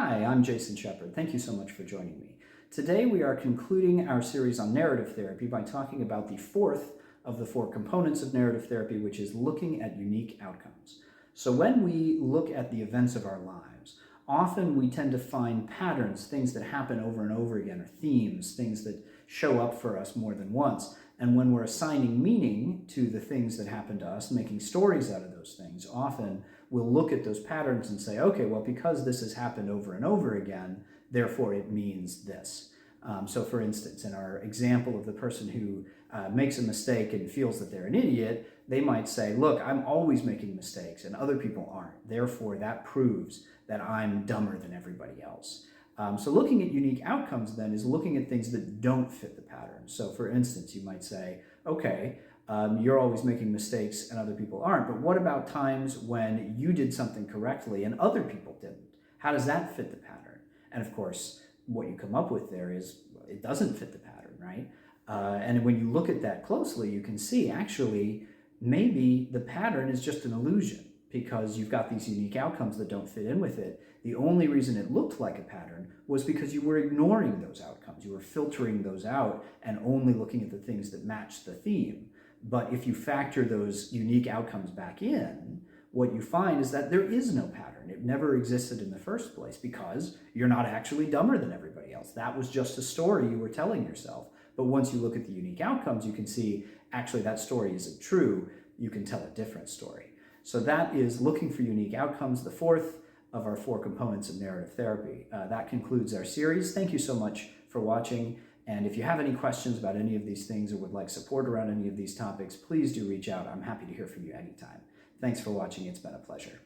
Hi, I'm Jason Shepard. Thank you so much for joining me. Today we are concluding our series on narrative therapy by talking about the fourth of the four components of narrative therapy, which is looking at unique outcomes. So when we look at the events of our lives, often we tend to find patterns, things that happen over and over again, or themes, things that show up for us more than once. And when we're assigning meaning to the things that happen to us, making stories out of those things, often we'll look at those patterns and say, okay, well, because this has happened over and over again, therefore it means this. So for instance, in our example of the person who makes a mistake and feels that they're an idiot, they might say, look, I'm always making mistakes and other people aren't. Therefore, that proves that I'm dumber than everybody else. So looking at unique outcomes then is looking at things that don't fit the pattern. So for instance, you might say, okay, you're always making mistakes and other people aren't, but what about times when you did something correctly and other people didn't? How does that fit the pattern? And of course, what you come up with there is it doesn't fit the pattern, right? And when you look at that closely, you can see actually maybe the pattern is just an illusion because you've got these unique outcomes that don't fit in with it. The only reason it looked like a pattern was because you were ignoring those outcomes. You were filtering those out and only looking at the things that matched the theme. But if you factor those unique outcomes back in, what you find is that there is no pattern. It never existed in the first place because you're not actually dumber than everybody else. That was just a story you were telling yourself. But once you look at the unique outcomes, you can see actually that story isn't true. You can tell a different story. So that is looking for unique outcomes, the fourth of our four components of narrative therapy. That concludes our series. Thank you so much for watching. And if you have any questions about any of these things or would like support around any of these topics, please do reach out. I'm happy to hear from you anytime. Thanks for watching. It's been a pleasure.